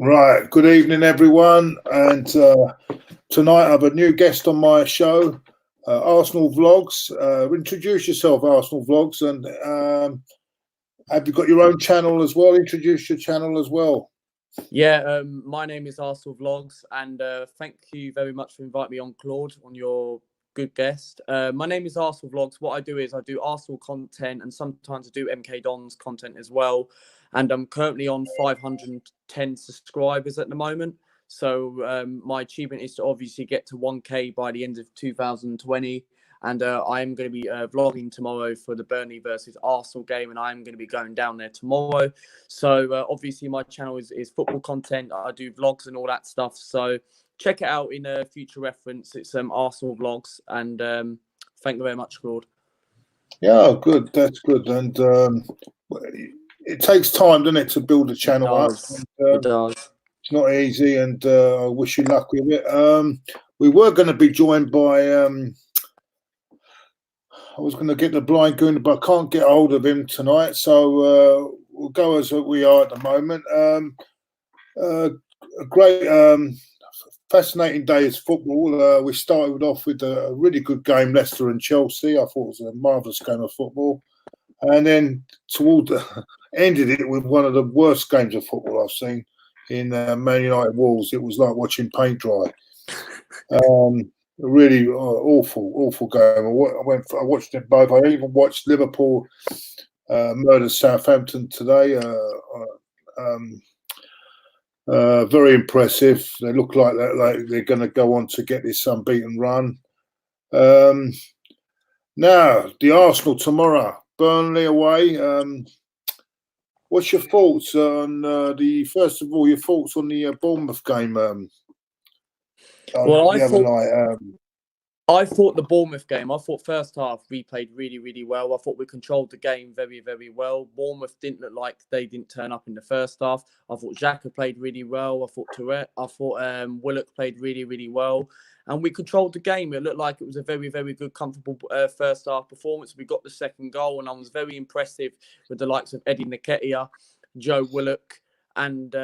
Right, good evening, everyone. And tonight I have a new guest on my show, Arsenal Vlogs. Introduce yourself, Arsenal Vlogs, and have you got your own channel as well? Introduce your channel as well. Yeah, my name is Arsenal Vlogs, and thank you very much for inviting me on, Claude, on your good guest. My name is Arsenal Vlogs. What I do is I do Arsenal content, and sometimes I do MK Don's content as well. And I'm currently on 510 subscribers at the moment. So my achievement is to obviously get to 1K by the end of 2020. And I'm going to be vlogging tomorrow for the Burnley versus Arsenal game, and I'm going to be going down there tomorrow. So obviously my channel is football content. I do vlogs and all that stuff. So check it out in future reference. It's Arsenal Vlogs, and thank you very much, Claude. Yeah, good. That's good. And it takes time, doesn't it, to build a channel up? It does. It's not easy, and I wish you luck with it. We were going to be joined by. I was going to get the blind Gooner, but I can't get hold of him tonight. So we'll go as we are at the moment. A great, fascinating day is football. We started off with a really good game, Leicester and Chelsea. I thought it was a marvellous game of football. And then ended it with one of the worst games of football I've seen in Man United Wolves. It was like watching paint dry. Really awful game. I watched it both. I even watched Liverpool murder Southampton today. Very impressive. They look like they're going to go on to get this unbeaten run. Now the Arsenal tomorrow, Burnley away. What's your thoughts on first of all your thoughts on the Bournemouth game? I thought the Bournemouth game, I thought first half we played really, really well. I thought we controlled the game very, very well. Bournemouth didn't look like they didn't turn up in the first half. I thought Xhaka played really well. I thought Willock played really, really well. And we controlled the game. It looked like it was a very, very good, comfortable first half performance. We got the second goal, and I was very impressive with the likes of Eddie Nketiah, Joe Willock, and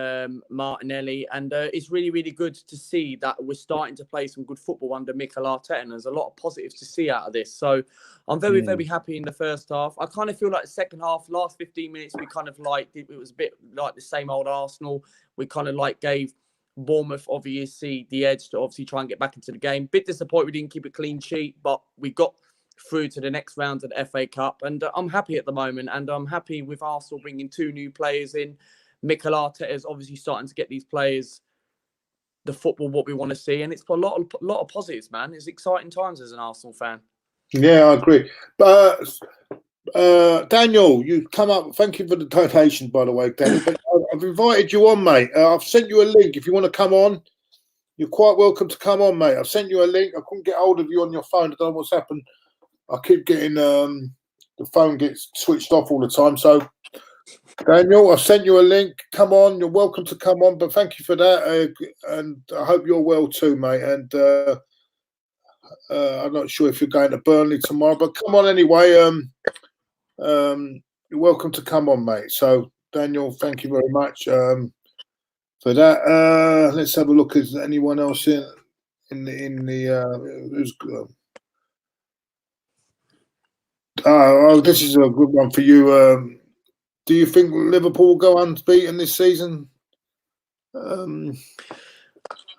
Martinelli, and it's really, really good to see that we're starting to play some good football under Mikel Arteta, and there's a lot of positives to see out of this. So I'm very, very happy in the first half. I kind of feel like the second half, last 15 minutes, we kind of like it was a bit like the same old Arsenal. We kind of like gave Bournemouth obviously the edge to obviously try and get back into the game. Bit disappointed we didn't keep a clean sheet, but we got through to the next round of the FA Cup, and I'm happy at the moment, and I'm happy with Arsenal bringing 2 new players in. Mikel Arteta is obviously starting to get these players the football what we want to see, and it's a lot of positives, man. It's exciting times as an Arsenal fan. Yeah, I agree. But Daniel, you come up. Thank you for the donation, by the way, Daniel. But I've invited you on, mate. I've sent you a link. If you want to come on, you're quite welcome to come on, mate. I've sent you a link. I couldn't get hold of you on your phone. I don't know what's happened. I keep getting the phone gets switched off all the time. So Daniel, I've sent you a link. Come on, you're welcome to come on. But thank you for that, and I hope you're well too, mate. And I'm not sure if you're going to Burnley tomorrow, but come on anyway. You're welcome to come on, mate. So Daniel, thank you very much for that. Let's have a look. Is there anyone else in the who's? This is a good one for you. Do you think Liverpool will go unbeaten this season?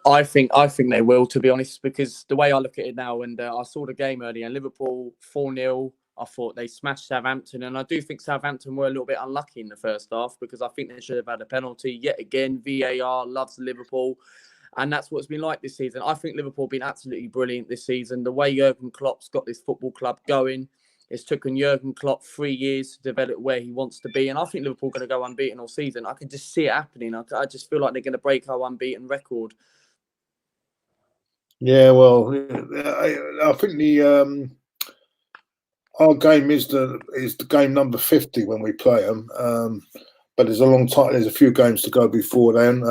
I think they will, to be honest, because the way I look at it now, and I saw the game earlier, and Liverpool 4-0. I thought they smashed Southampton, and I do think Southampton were a little bit unlucky in the first half because I think they should have had a penalty. Yet again, VAR loves Liverpool, and that's what it's been like this season. I think Liverpool have been absolutely brilliant this season. The way Jurgen Klopp's got this football club going. It's taken Jurgen Klopp 3 years to develop where he wants to be. And I think Liverpool are going to go unbeaten all season. I can just see it happening. I just feel like they're going to break our unbeaten record. Yeah, well, I think our game is the game number 50 when we play them. But there's a long time. There's a few games to go before then.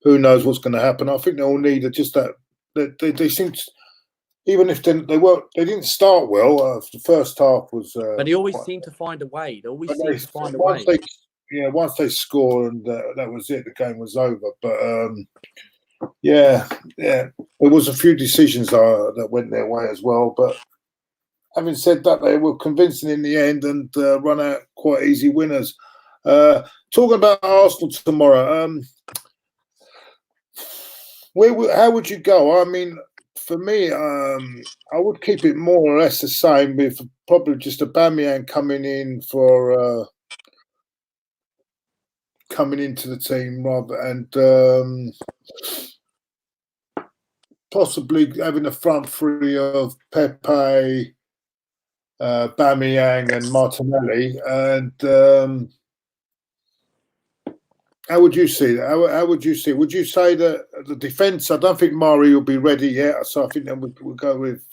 Who knows what's going to happen? I think they'll need just that. They seem to, even if they didn't start well. The first half was. But they always seem to find a way. They always seem to find a way. yeah, once they score and that was it, the game was over. But yeah, there was a few decisions that went their way as well. But having said that, they were convincing in the end and run out quite easy winners. Talking about Arsenal tomorrow, how would you go? I mean, for me, I would keep it more or less the same with probably just Aubameyang coming into the team rather and possibly having a front three of Pepe, Aubameyang, and Martinelli. And how would you see that? How would you see? Would you say that the defence? I don't think Mari will be ready yet, so I think then we'll go with.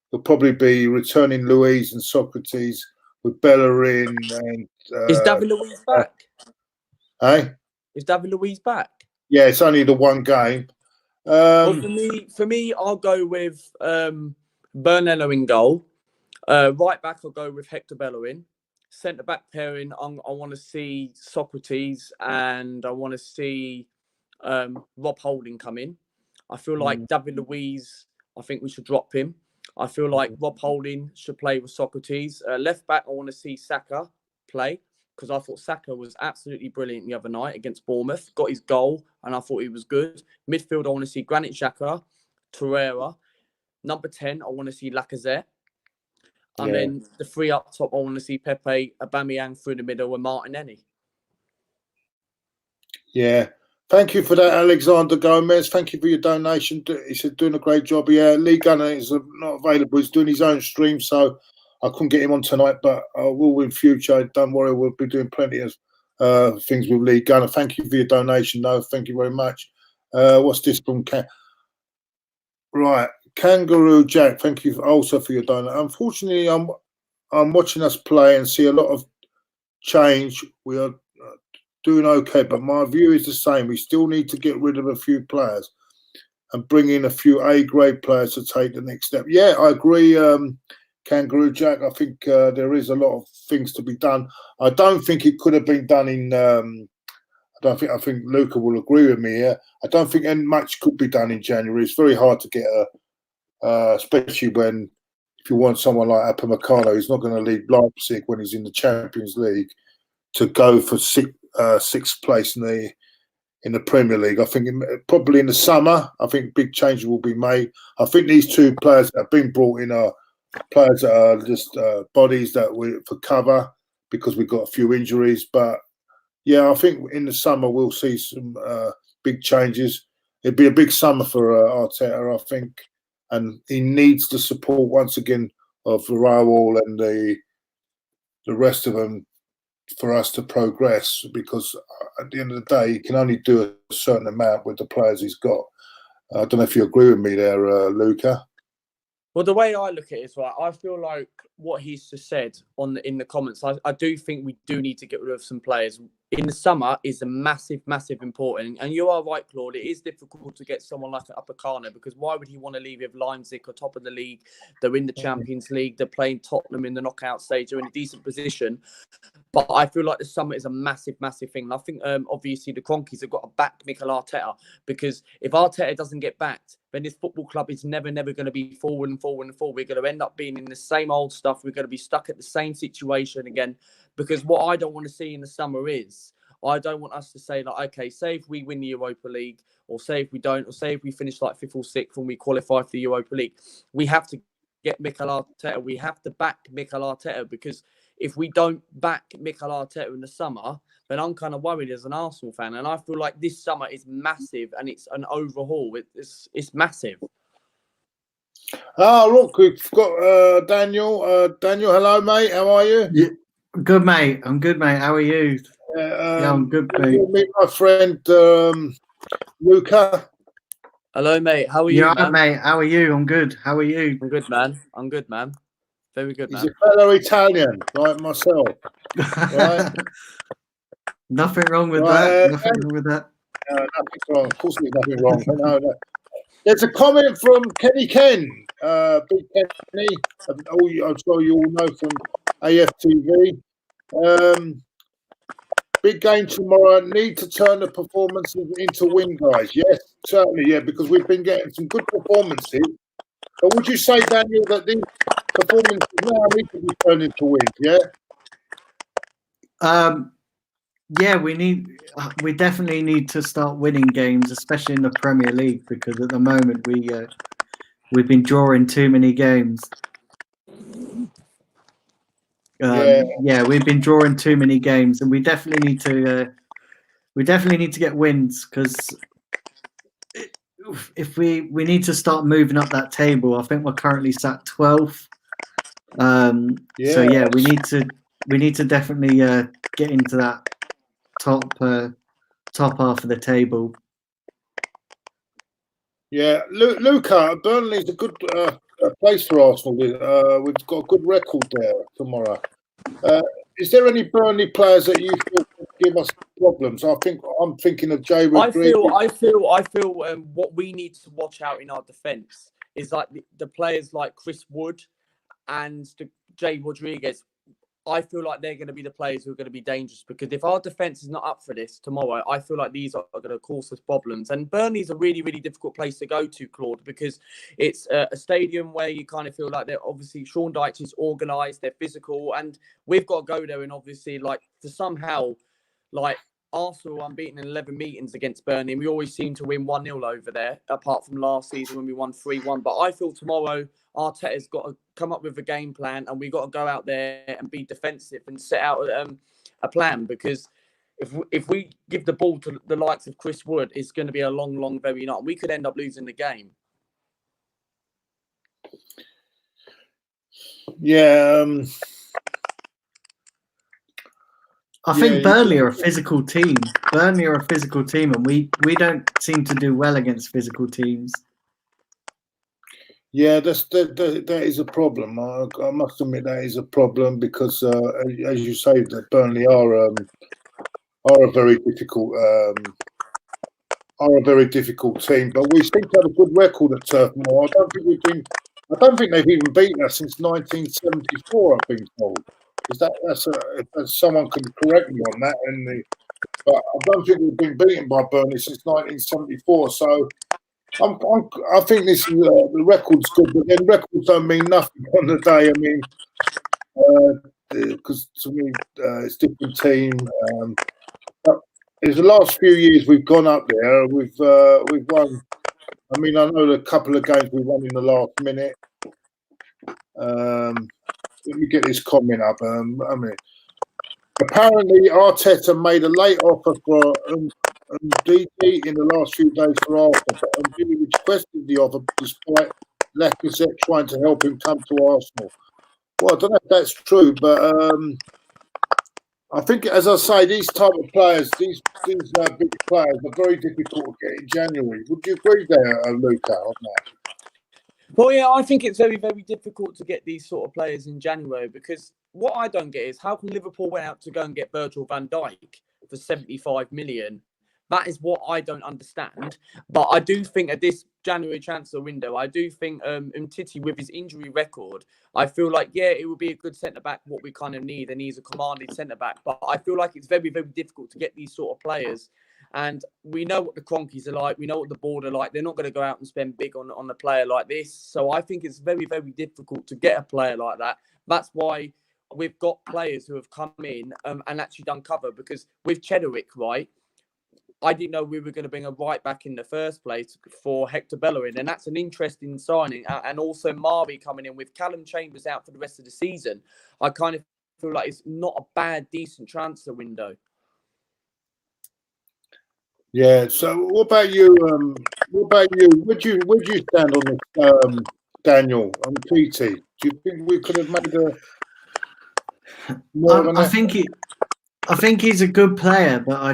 He'll probably be returning Luiz and Socrates with Bellerin and. Is David Luiz back? Hey, is David Luiz back? Yeah, it's only the one game. Well, for me, I'll go with Burnley in goal. Right back, I'll go with Hector Bellerin. Centre back pairing, I want to see Socrates and I want to see Rob Holding come in. I feel like David Luiz, I think we should drop him. I feel like Rob Holding should play with Socrates. Left back, I want to see Saka play because I thought Saka was absolutely brilliant the other night against Bournemouth. Got his goal and I thought he was good. Midfield, I want to see Granit Xhaka, Torreira. Number 10, I want to see Lacazette. And then the three up top, I want to see Pepe, Aubameyang through the middle, and Martinelli. Yeah. Thank you for that, Alexander Gomez. Thank you for your donation. He said doing a great job. Yeah, Lee Gunner is not available. He's doing his own stream, so I couldn't get him on tonight, but I will in future. Don't worry, we'll be doing plenty of things with Lee Gunner. Thank you for your donation, though. Thank you very much. What's this from Right. Kangaroo Jack, thank you also for your donation. Unfortunately, I'm watching us play and see a lot of change. We are doing okay, but my view is the same. We still need to get rid of a few players and bring in a few A-grade players to take the next step. Yeah, I agree, Kangaroo Jack. I think there is a lot of things to be done. I don't think it could have been done in. I think Luca will agree with me here. I don't think much could be done in January. It's very hard to get especially if you want someone like Upamecano, he's not going to leave Leipzig when he's in the Champions League to go for sixth place in the Premier League. I think probably in the summer, I think big changes will be made. I think these two players that have been brought in are players that are just bodies that we for cover because we've got a few injuries. But yeah, I think in the summer we'll see some big changes. It'd be a big summer for Arteta, I think. And he needs the support once again of Raul and the rest of them for us to progress. Because at the end of the day, he can only do a certain amount with the players he's got. I don't know if you agree with me there, Luca. Well, the way I look at it is right. I feel like what he's just said in the comments. I do think we do need to get rid of some players. In the summer is a massive important. And you are right, Claude. It is difficult to get someone like Upamecano because why would he want to leave if Leipzig are top of the league? They're in the Champions League. They're playing Tottenham in the knockout stage. They're in a decent position. But I feel like the summer is a massive thing. And I think obviously the Cronkies have got to back Mikel Arteta because if Arteta doesn't get backed, then this football club is never going to be forward. We're going to end up being in the same old stuff. We're going to be stuck at the same situation again. Because what I don't want to see in the summer is, I don't want us to say, like, okay, say if we win the Europa League, or say if we don't, or say if we finish like 5th or 6th and we qualify for the Europa League, we have to get Mikel Arteta. We have to back Mikel Arteta because if we don't back Mikel Arteta in the summer, then I'm kind of worried as an Arsenal fan. And I feel like this summer is massive and it's an overhaul. It's massive. Look, we've got Daniel. Daniel, hello, mate. How are you? Yeah, good, mate. I'm good, mate. How are you? Yeah, I'm good, mate. Meet my friend Luca. Hello, mate. How are you, yeah, man? Mate. How are you? I'm good. How are you? I'm good, man. Very good, He's man. a fellow Italian, like myself. Right? Nothing wrong with that. Nothing wrong with that. Nothing wrong. Of course, there's nothing wrong. No. There's a comment from Kenny Ken, Big Kenny. I'm sure you all know from AFTV. big game tomorrow. Need to turn the performances into win, guys. Yes, certainly, yeah, because we've been getting some good performances. But would you say, Daniel, that these performances now need to be turned into wins? Yeah. Yeah, we definitely need to start winning games, especially in the Premier League, because at the moment we've been drawing too many games. Yeah, we've been drawing too many games, and we definitely need to get wins, because if we need to start moving up that table. I think we're currently sat 12th. So yeah, we need to definitely get into that top half of the table. Yeah, Luca, Burnley is a good place for Arsenal. We've got a good record there tomorrow. Is there any Burnley players that you feel could give us problems? I'm thinking of Jay Rodriguez. I feel what we need to watch out in our defence is like the players like Chris Wood and Jay Rodriguez. I feel like they're going to be the players who are going to be dangerous, because if our defence is not up for this tomorrow, I feel like these are going to cause us problems. And Burnley's a really, really difficult place to go to, Claude, because it's a stadium where you kind of feel like they're obviously Sean Dyche is organised, they're physical, and we've got to go there and obviously like to somehow like Arsenal unbeaten in 11 meetings against Burnley, and we always seem to win 1-0 over there, apart from last season when we won 3-1. But I feel tomorrow Arteta's got to come up with a game plan, and we've got to go out there and be defensive and set out a plan, because if we give the ball to the likes of Chris Wood, it's going to be a long, very night. We could end up losing the game. Yeah. I think Burnley are a physical team. Burnley are a physical team, and we don't seem to do well against physical teams. Yeah, that is a problem. I must admit that is a problem, because, as you say, that Burnley are a very difficult team. But we seem to have a good record at Turf Moor. I don't think they've even beaten us since 1974. I've been told. If someone can correct me on that, but I don't think we've been beaten by Burnley since 1974. So I think this the record's good, but then records don't mean nothing on the day. I mean, because to me it's a different team. But in the last few years we've gone up there. We've won. I mean, I know the couple of games we won in the last minute. Let me get this comment up. I mean, apparently Arteta made a late offer for DT in the last few days for Arsenal, but Billy requested the offer despite Lacazette trying to help him come to Arsenal. Well, I don't know if that's true, but I think, as I say, these type of players, these big players, are very difficult to get in January. Would you agree there, Luca, on that? Well, yeah, I think it's very, very difficult to get these sort of players in January, because what I don't get is how come Liverpool went out to go and get Virgil van Dijk for 75 million? That is what I don't understand. But I do think at this January transfer window, I do think Umtiti, with his injury record, I feel like, yeah, it would be a good centre-back, what we kind of need, and he's a commanding centre-back. But I feel like it's very, very difficult to get these sort of players. And we know what the Cronkies are like. We know what the board are like. They're not going to go out and spend big on a player like this. So I think it's very, very difficult to get a player like that. That's why we've got players who have come in and actually done cover. Because with Chedwick, right, I didn't know we were going to bring a right back in the first place for Hector Bellerin. And that's an interesting signing. And also Marby coming in with Callum Chambers out for the rest of the season. I kind of feel like it's not a bad, decent transfer window. Yeah. So, what about you? Would you stand on this, Daniel and PT? Do you think we could have made a more of an effort? I think he's a good player, but I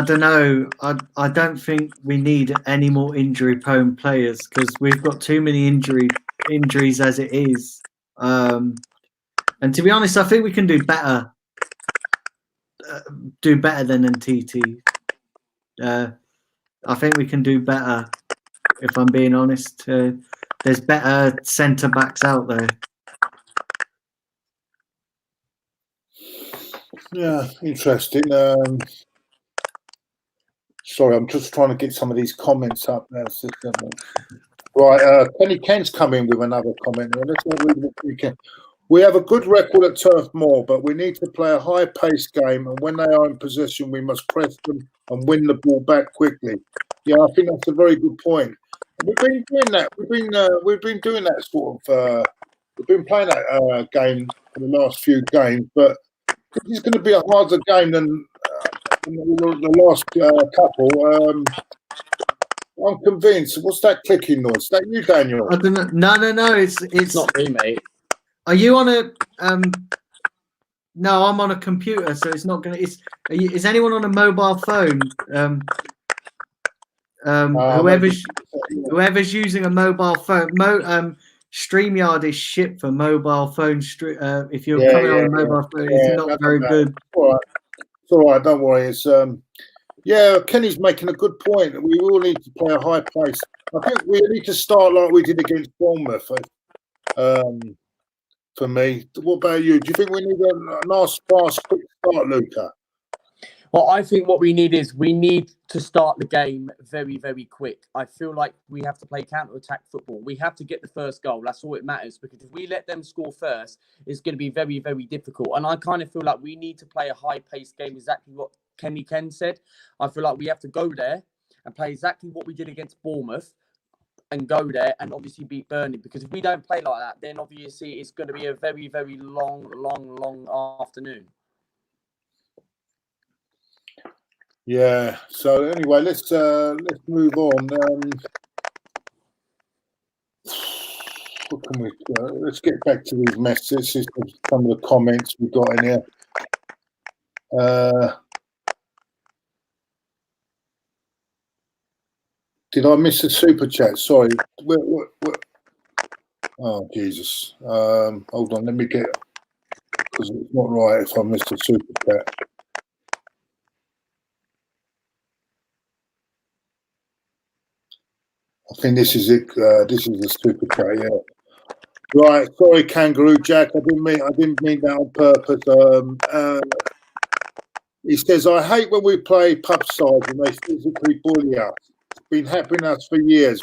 don't know. I don't think we need any more injury-prone players, because we've got too many injuries as it is. And to be honest, I think we can do better. Do better than Umtiti. I think we can do better, if I'm being honest. There's better centre-backs out there. Yeah, interesting. Sorry, I'm just trying to get some of these comments up now. Right, Kenny Kent's come in with another comment here. Let's not read what we can. We have a good record at Turf Moor, but we need to play a high-paced game, and when they are in possession, we must press them and win the ball back quickly. Yeah, I think that's a very good point. We've been doing that. We've been doing that sort of. We've been playing that game for the last few games, but it's going to be a harder game than the last couple. I'm convinced. What's that clicking noise? Is that you, Daniel? I don't know. No. It's not me, mate. Are you on a? No, I'm on a computer, so it's not gonna. Is anyone on a mobile phone? Whoever's using a mobile phone, StreamYard is shit for mobile phone. If you're coming on a mobile phone, it's not very good. It's all right. Don't worry. It's yeah. Kenny's making a good point. We all need to play a high pace. I think we need to start like we did against Bournemouth. For me, what about you? Do you think we need a nice, fast, quick start, Luca? Well, I think what we need to start the game very, very quick. I feel like we have to play counter-attack football. We have to get the first goal. That's all it matters, because if we let them score first, it's going to be very, very difficult. And I kind of feel like we need to play a high-paced game, exactly what Kenny Ken said. I feel like we have to go there and play exactly what we did against Bournemouth and go there and obviously beat Burnley. Because if we don't play like that, then obviously it's going to be a very, very long afternoon. Yeah. So anyway, let's move on. What can we? Let's get back to these messages. Some of the comments we got in here. Did I miss a super chat? Sorry. What? Oh Jesus! Hold on. Let me get, because it's not right if I missed a super chat. I think this is it. This is the super chat. Yeah. Right. Sorry, Kangaroo Jack. I didn't mean that on purpose. He says, "I hate when we play pub sides and they physically bully us. It's been happening to us for years.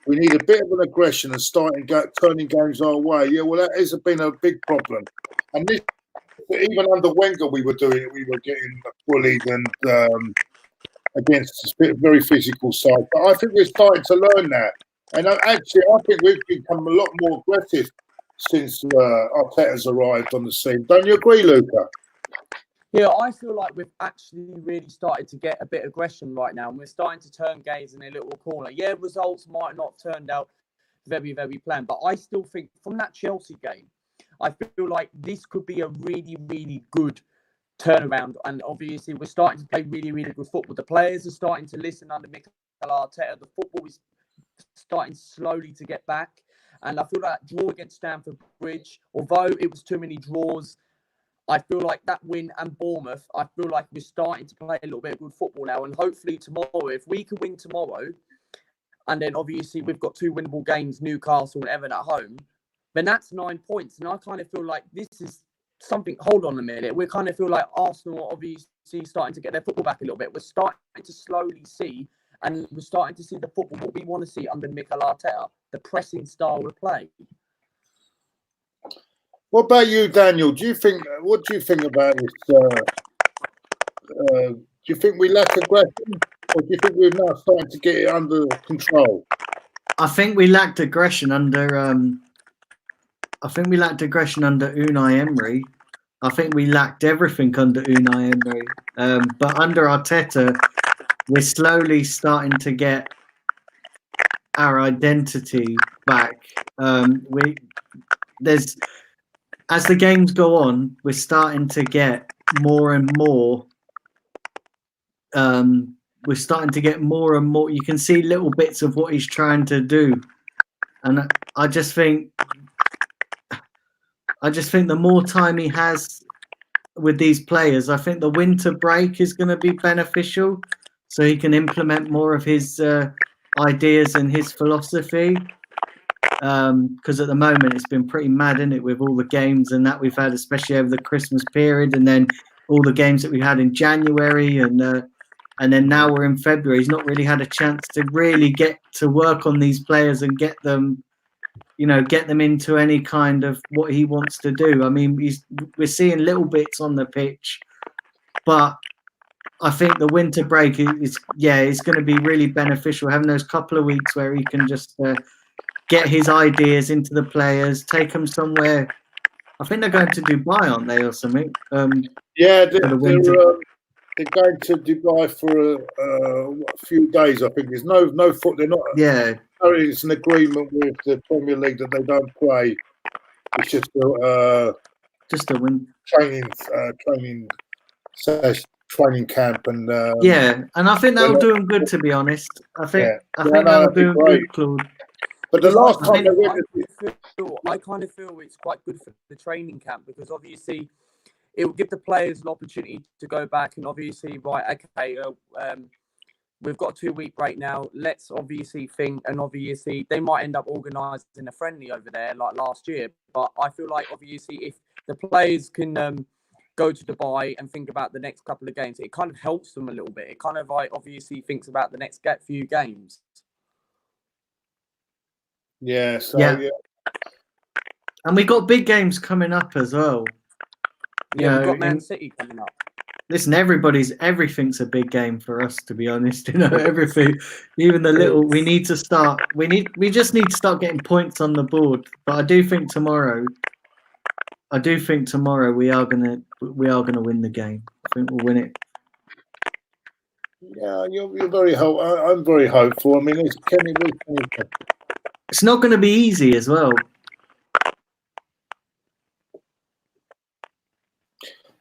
We need a bit of an aggression and turning games our way." Yeah, well, that has been a big problem. And this, even under Wenger, we were doing it. We were getting bullied and against a very physical side. But I think we're starting to learn that. And actually, I think we've become a lot more aggressive since Arteta's arrived on the scene. Don't you agree, Luca? Yeah, I feel like we've actually really started to get a bit of aggression right now. And we're starting to turn games in a little corner. Yeah, results might not have turned out very, very planned. But I still think from that Chelsea game, I feel like this could be a really, really good turnaround. And obviously, we're starting to play really, really good football. The players are starting to listen under Mikel Arteta. The football is starting slowly to get back. And I feel like that draw against Stamford Bridge, although it was too many draws, I feel like that win and Bournemouth, I feel like we're starting to play a little bit of good football now. And hopefully tomorrow, if we can win tomorrow, and then obviously we've got 2 winnable games, Newcastle and Everton at home, then that's 9 points. And I kind of feel like this is something, hold on a minute, we kind of feel like Arsenal obviously starting to get their football back a little bit. We're starting to slowly see, and we're starting to see the football, what we want to see under Mikel Arteta, the pressing style of play. What about you, Daniel? What do you think about this? Do you think we lack aggression, or do you think we're now starting to get it under control? I think we lacked aggression under. I think we lacked aggression under Unai Emery. I think we lacked everything under Unai Emery. But under Arteta, we're slowly starting to get our identity back. As the games go on, we're starting to get more and more. We're starting to get more and more. You can see little bits of what he's trying to do, and I just think the more time he has with these players, I think the winter break is going to be beneficial, so he can implement more of his ideas and his philosophy. Because at the moment it's been pretty mad, isn't it, with all the games and that we've had, especially over the Christmas period, and then all the games that we had in January, and then now we're in February. He's not really had a chance to really get to work on these players and get them, get them into any kind of what he wants to do. I mean, we're seeing little bits on the pitch, but I think the winter break is going to be really beneficial. Having those couple of weeks where he can just get his ideas into the players, take them somewhere. I think they're going to Dubai, aren't they, or something? Yeah, they're going to Dubai for a few days. I think there's no foot. They're not. Yeah, it's an agreement with the Premier League that they don't play. It's just a win training camp, and and I think that'll do them good. To be honest, I think that'll do them good, Claude. But the last time I kind of feel it's quite good for the training camp, because obviously it will give the players an opportunity to go back and obviously, right, okay, we've got a 2-week break now. Let's obviously think, and obviously they might end up organising a friendly over there like last year. But I feel like obviously if the players can go to Dubai and think about the next couple of games, it kind of helps them a little bit. It kind of like obviously thinks about the next few games. Yeah. And we got big games coming up as well. Yeah, we've got Man City coming up. Listen, everything's a big game for us, to be honest. Everything, even the little. We need to start. We just need to start getting points on the board. But I do think tomorrow we are gonna win the game. I think we'll win it. Yeah, you're very hopeful. I'm very hopeful. I mean, it's Kenny. It's not going to be easy as well.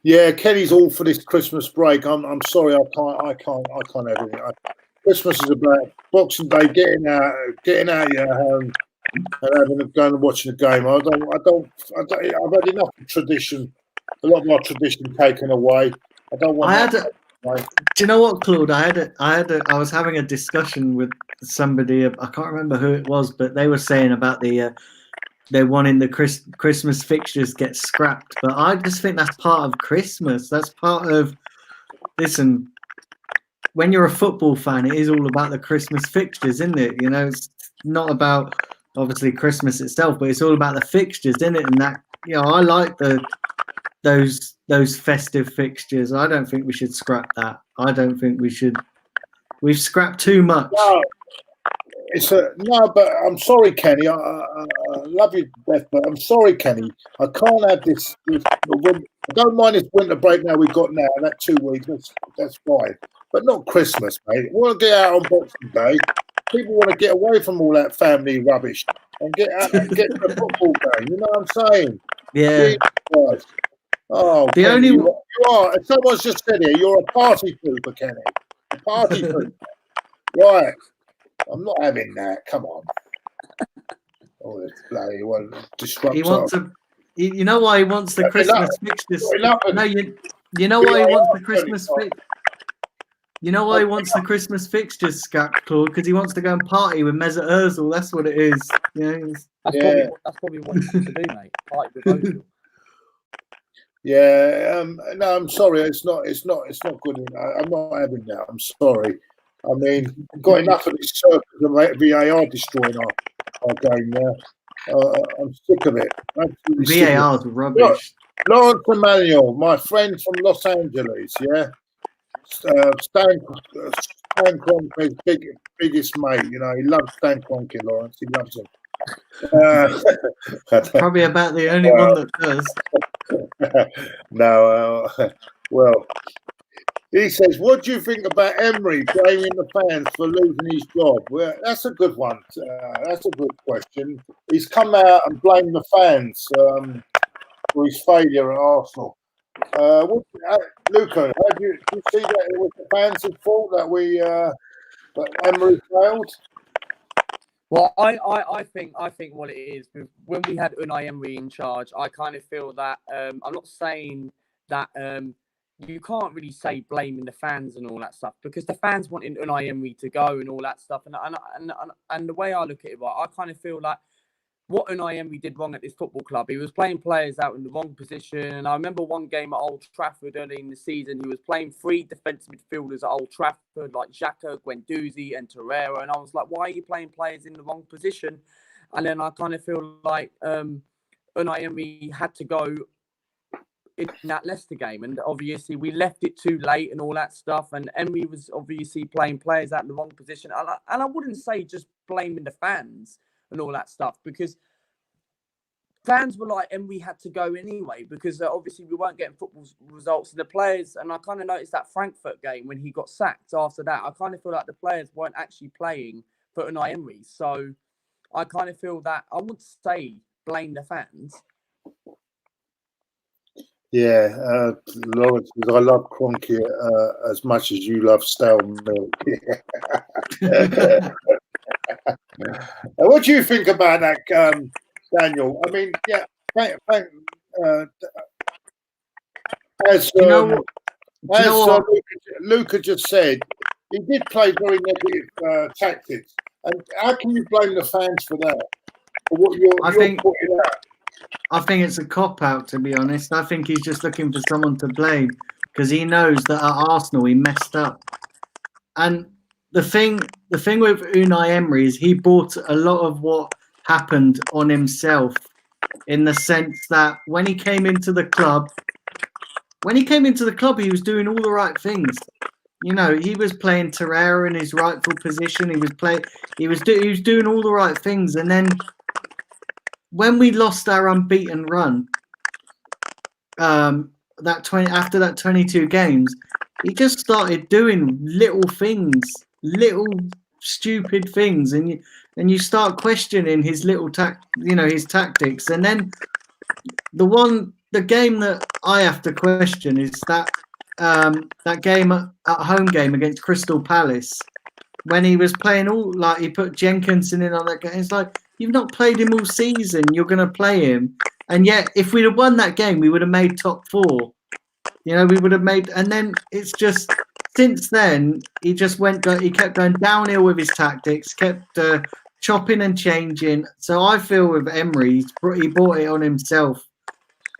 Yeah, Kenny's all for this Christmas break. I'm sorry, I can't have it. Christmas is about Boxing Day, getting out of your home and going and watching a game. I've had enough tradition. A lot of my tradition taken away. I don't want. Do you know what, Claude? I was having a discussion with somebody. I can't remember who it was, but they were saying about they're wanting the Christmas fixtures get scrapped. But I just think that's part of Christmas. That's part of. Listen, when you're a football fan, it is all about the Christmas fixtures, isn't it? It's not about obviously Christmas itself, but it's all about the fixtures, isn't it? And that, I like those festive fixtures. I don't think we should scrap that. I don't think we should. We've scrapped too much. No, but I'm sorry, Kenny. I love you to death, but I'm sorry, Kenny. I can't have this. I don't mind this winter break now we've got now, and that 2 weeks. That's fine, but not Christmas, mate. We want to get out on Boxing Day. People want to get away from all that family rubbish and get out and get to the football game. You know what I'm saying? Yeah. Oh, the Kenny, only you are. Someone's just said here, you're a party pooper, Kenny. A party pooper. Right. I'm not having that. Come on. Oh, this bloody one disrupts. He wants you know why he wants the Christmas fixtures? No, you know why he wants the Christmas fixtures? You know why he wants the Christmas fixtures scrapped, Claude? Because he wants to go and party with Mesut Ozil. That's what it is. That's probably what he wants to do, mate. Party with Ozil. Yeah. No, I'm sorry. It's not good. I'm not having that. I'm sorry. I mean, I've got enough of this circus and VAR destroying our game there. I'm sick of it. VAR is rubbish. Lawrence Emmanuel, my friend from Los Angeles, yeah. Stan Kroenke's biggest mate. He loves Stan Kroenke, Lawrence. He loves him. Probably about the only one that does. No, well. He says, what do you think about Emery blaming the fans for losing his job? Well, that's a good one. That's a good question. He's come out and blamed the fans for his failure at Arsenal. Luca, do you see that it was the fans' fault that Emery failed? Well, I think what it is, when we had Unai Emery in charge, I kind of feel that I'm not saying that you can't really say blaming the fans and all that stuff, because the fans wanted Unai Emery to go and all that stuff. And the way I look at it, I kind of feel like what Unai Emery did wrong at this football club. He was playing players out in the wrong position. And I remember one game at Old Trafford early in the season, he was playing 3 defensive midfielders at Old Trafford, like Xhaka, Guendouzi and Torreira. And I was like, why are you playing players in the wrong position? And then I kind of feel like Unai Emery had to go in that Leicester game. And obviously we left it too late and all that stuff. And Emery was obviously playing players out in the wrong position. And I wouldn't say just blaming the fans and all that stuff, because fans were like, and we had to go anyway, because obviously we weren't getting football results. And the players, and I kind of noticed that Frankfurt game when he got sacked after that, I kind of feel like the players weren't actually playing for Unai Emery. So I kind of feel that I would say blame the fans. Yeah, Lawrence, I love Cronky as much as you love stale milk. What do you think about that, Daniel? I mean, yeah, as Luca just said, he did play very negative tactics. And how can you blame the fans for that? For what you're putting out? I think it's a cop-out, to be honest. I think he's just looking for someone to blame because he knows that at Arsenal he messed up. And the thing with Unai Emery is he brought a lot of what happened on himself, in the sense that when he came into the club, he was doing all the right things. You know, he was playing Torreira in his rightful position. He was doing all the right things, and then when we lost our unbeaten run, after that 22 games, he just started doing little things, little stupid things, and you start questioning his his tactics. And then the game that I have to question is that game at home game against Crystal Palace, when he was playing he put Jenkinson in on that game. It's like, you've not played him all season. You're going to play him. And yet, if we'd have won that game, we would have made top 4. You know, we would have made... And then it's just... Since then, he kept going downhill with his tactics, kept chopping and changing. So I feel with Emery, he brought it on himself.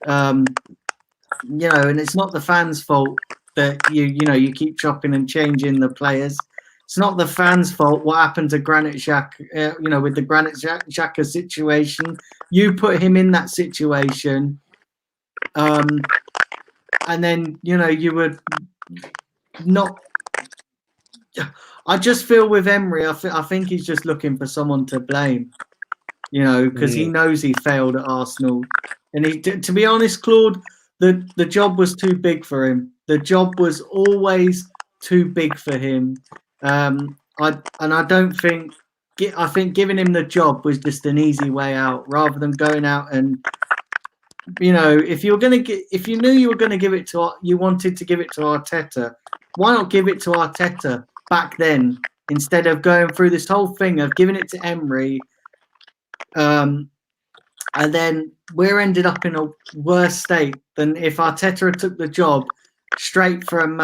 And it's not the fans' fault that you keep chopping and changing the players. It's not the fans' fault what happened to Granit Xhaka, with the Granit Xhaka situation. You put him in that situation, and then you would not. I just feel with Emery, I think he's just looking for someone to blame, because he knows he failed at Arsenal, and to be honest, Claude, the job was too big for him. The job was always too big for him. I think giving him the job was just an easy way out, rather than going out and, if you knew you were going to give it to, you wanted to give it to Arteta, why not give it to Arteta back then, instead of going through this whole thing of giving it to Emery, and then we're ended up in a worse state than if Arteta had took the job straight from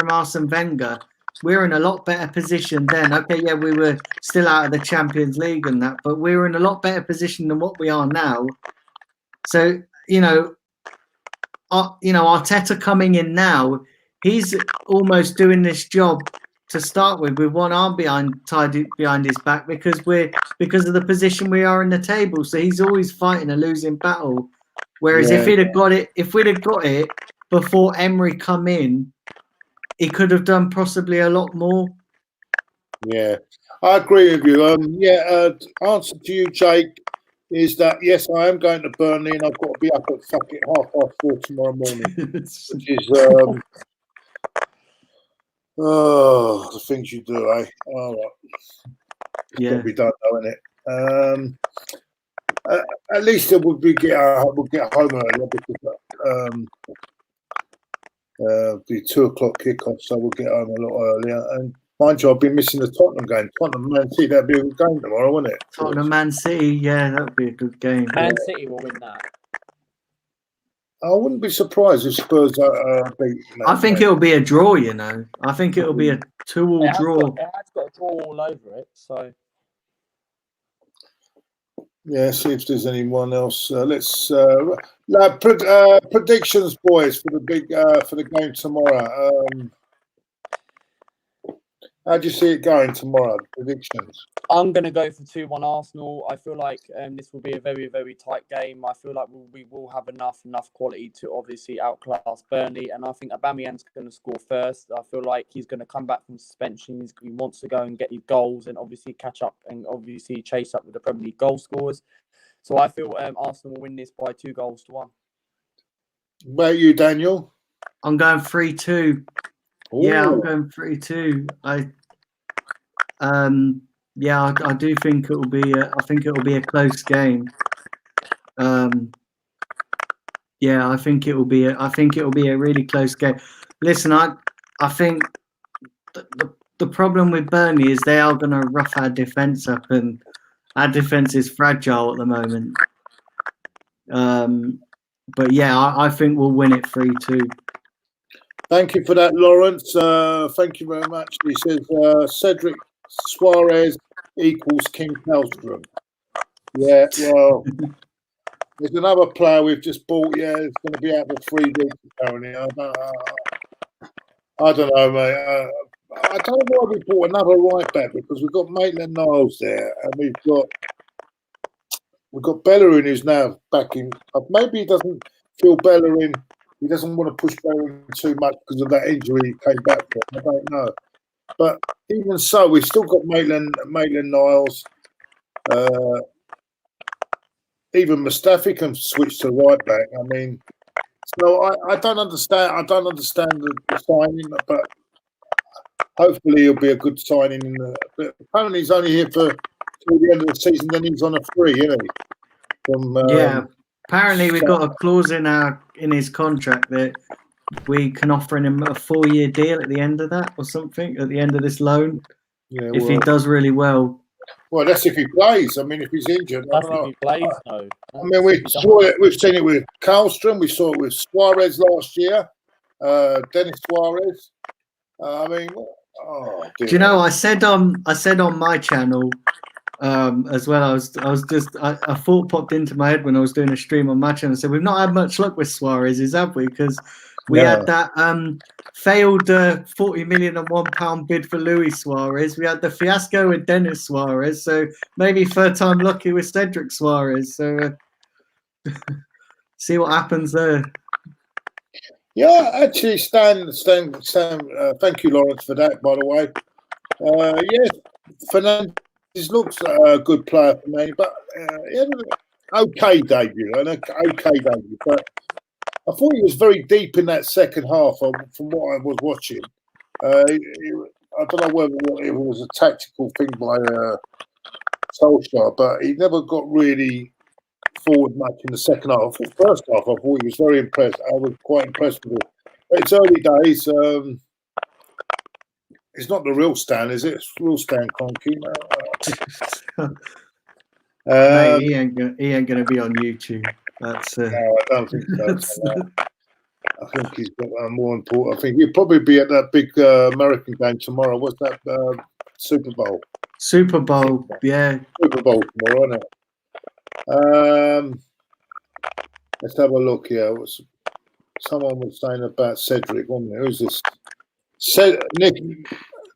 Arsene Wenger. We're in a lot better position then. Okay, yeah, we were still out of the Champions League and that, but we were in a lot better position than what we are now. So, Arteta coming in now, he's almost doing this job to start with one arm tied behind his back, because of the position we are in the table. So he's always fighting a losing battle. Whereas if we'd have got it before Emery come in, he could have done possibly a lot more. Yeah, I agree with you. Answer to you, Jake, is that yes, I am going to Burnley, and I've got to be up at 4:30 tomorrow morning, which is the things you do, eh? All right. Yeah, got to be done, though, isn't it? At least we'll get home earlier, because the 2:00 kickoff, so we'll get home a lot earlier. And mind you, I've been missing the Tottenham game. Tottenham Man City, that'd be a good game tomorrow, wouldn't it? Tottenham Man City, yeah, that'd be a good game. Man City will win that. I wouldn't be surprised if Spurs beat Man. I think it'll be a draw. I think it'll be a 2-2 draw. It has got a draw all over it, so. Yeah, see if there's anyone else. Let's predictions, boys, for the game tomorrow. How do you see it going tomorrow? Predictions. I'm going to go for 2-1 Arsenal. I feel like this will be a very, very tight game. I feel like we will have enough quality to obviously outclass Burnley. And I think Aubameyang's going to score first. I feel like he's going to come back from suspension. He wants to go and get his goals and obviously catch up and obviously chase up with the Premier League goal scorers. So I feel Arsenal will win this by 2-1. Where are you, Daniel? I'm going 3-2. Yeah, I'm going 3-2. I do think it will be. I think it will be a close game. I think it will be. I think it will be a really close game. Listen, I think the problem with Burnley is they are going to rough our defense up, and our defense is fragile at the moment. But yeah, I think we'll win it 3-2. Thank you for that, Lawrence. Thank you very much. He says Cedric Suarez equals King Hellstrom. Yeah, well, there's another player we've just bought. Yeah, it's going to be out for 3 weeks apparently. I don't know, mate. I don't know why we bought another right back, because we've got Maitland-Niles there, and we've got Bellerin, who's now back in. Maybe he doesn't feel Bellerin. He doesn't want to push Bellerin too much because of that injury he came back from. I don't know. But even so, we've still got Maitland-Niles. Even Mustafi can switch to right back. I mean, so I don't understand. I don't understand the signing, but hopefully he'll be a good signing. But apparently he's only here till the end of the season. Then he's on a free, isn't he? Apparently we've got a clause in his contract that we can offer him a 4-year deal at the end of that, or something, at the end of this loan. Yeah, if he does really well. Well, that's if he plays. I mean, if he's injured, that's if he plays. No. I mean, we've seen it with Karlstrom. We saw it with Suarez last year. Dennis Suarez. I mean, do you know? I said on my channel. As well, I thought popped into my head when I was doing a stream on my channel. So we've not had much luck with Suarez, have we? Because we had that failed £40 million and £1 bid for Luis Suarez. We had the fiasco with Dennis Suarez. So maybe third time lucky with Cedric Suarez. So see what happens there. Yeah, actually, Stan. Thank you, Lawrence, for that. By the way, yes, Fernandez looks a good player for me, but okay debut, but I thought he was very deep in that second half from what I was watching. I don't know whether it was a tactical thing by Solskjaer, but he never got really forward much in the second half. The first half, I thought he was very impressed. I was quite impressed with him. But it's early days. It's not the real Stan, is it? It's real Stan Kroenke. Mate, he ain't gonna be on YouTube. That's no, I don't think so. I think he's got more important. I think he'll probably be at that big American game tomorrow. What's that? Super Bowl. Yeah. Super Bowl tomorrow, isn't it? Let's have a look here. Someone was saying about Cedric, wasn't there? Who's this?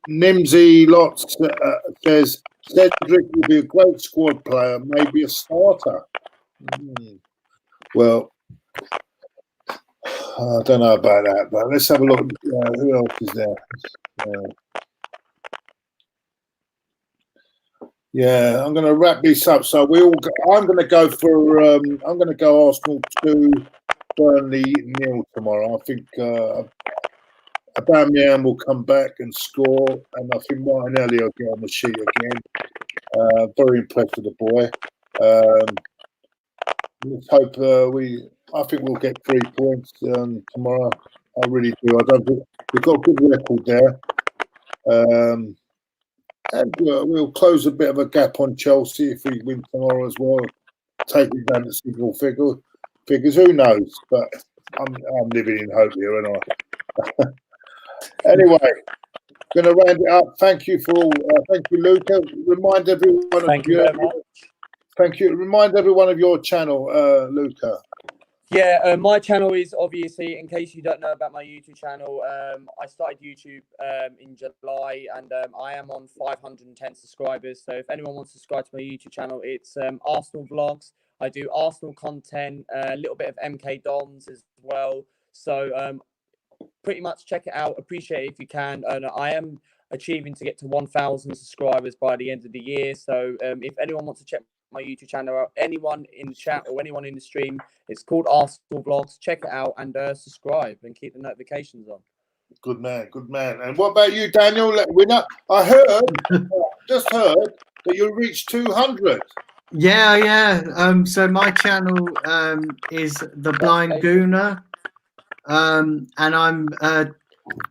Nimsy Lots says Cedric will be a great squad player, maybe a starter. Well, I don't know about that, but let's have a look. Who else is there? Yeah, I'm going to wrap this up. So I'm going to go for. I'm going to go Arsenal 2, Burnley 0 tomorrow. I think Aubameyang will come back and score, and I think Martinelli will get on the sheet again. Very impressed with the boy. Let's hope I think we'll get 3 points tomorrow. I really do. We've got a good record there. And we'll close a bit of a gap on Chelsea if we win tomorrow as well. Take it down to single figures. Who knows? But I'm living in hope here, aren't I? Anyway, going to round it up. Thank you for all. Thank you, Luca. Remind everyone. Thank you very much. Thank you. Remind everyone of your channel, Luca. Yeah, my channel is obviously, in case you don't know about my YouTube channel, I started YouTube in July, and I am on 510 subscribers. So if anyone wants to subscribe to my YouTube channel, it's Arsenal Vlogs. I do Arsenal content, a little bit of MK Dons as well. So pretty much check it out. Appreciate it if you can. And I am achieving to get to 1,000 subscribers by the end of the year. So if anyone wants to check my YouTube channel out, anyone in the chat or anyone in the stream, it's called Arsenal Vlogs. Check it out and subscribe and keep the notifications on. Good man, good man. And what about you, Daniel? I just heard that you reached 200. Yeah. So my channel is The Blind Gooner, and I'm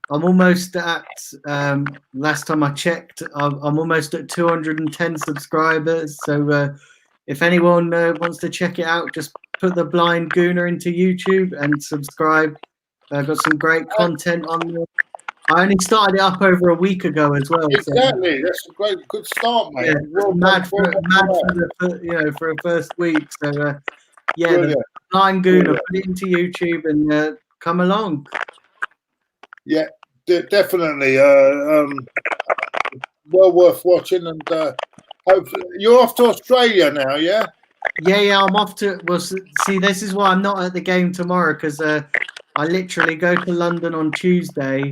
almost at. Last time I checked, I'm almost at 210 subscribers. So if anyone wants to check it out, just put The Blind Gooner into YouTube and subscribe. I've got some great content on there. I only started it up over a week ago as well. Exactly, so. That's a good start, mate. Yeah, mad for a first week. So The Blind Gooner, put it into YouTube and come along. Yeah, definitely. Well worth watching, and hopefully you're off to Australia now, yeah? Yeah. I'm off to. Well, see, this is why I'm not at the game tomorrow, because I literally go to London on Tuesday.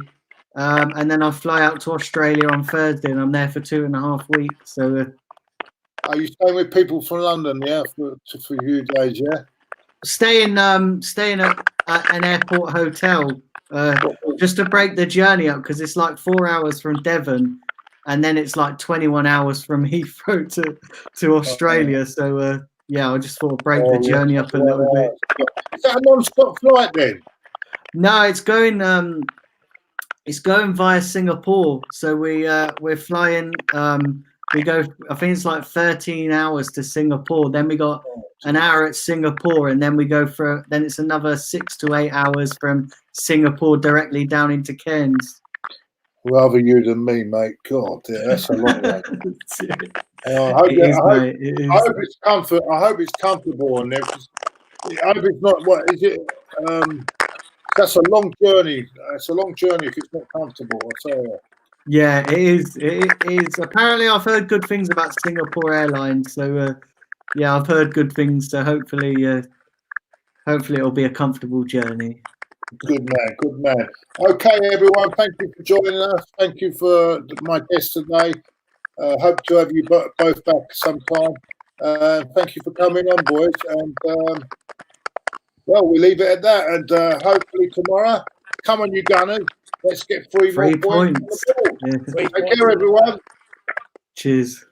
And then I fly out to Australia on Thursday, and I'm there for 2.5 weeks. So, are you staying with people from London? Yeah, for a few days. Yeah, staying at an airport hotel just to break the journey up, because it's like 4 hours from Devon, and then it's like 21 hours from Heathrow to Australia. So, I just thought I'd break the journey up a little bit. Is that a non-stop flight then? No, it's going. It's going via Singapore, so we're flying. We go. I think it's like 13 hours to Singapore. Then we got an hour at Singapore, and then we go for. Then it's another 6 to 8 hours from Singapore directly down into Cairns. Rather you than me, mate. God, yeah, that's a long way. I hope it's comfort. I hope it's comfortable on there. I hope it's not. What is it? That's a long journey. It's a long journey if it's not comfortable, I tell you. Yeah, it is. It is. Apparently, I've heard good things about Singapore Airlines. So, I've heard good things. So hopefully it'll be a comfortable journey. Good man. Good man. Okay, everyone. Thank you for joining us. Thank you for my guest today. Hope to have you both back sometime. Thank you for coming on, boys. And well, we leave it at that, and hopefully tomorrow, come on, you Gunners, let's get 3 more points. Yeah. Take care, everyone. Cheers.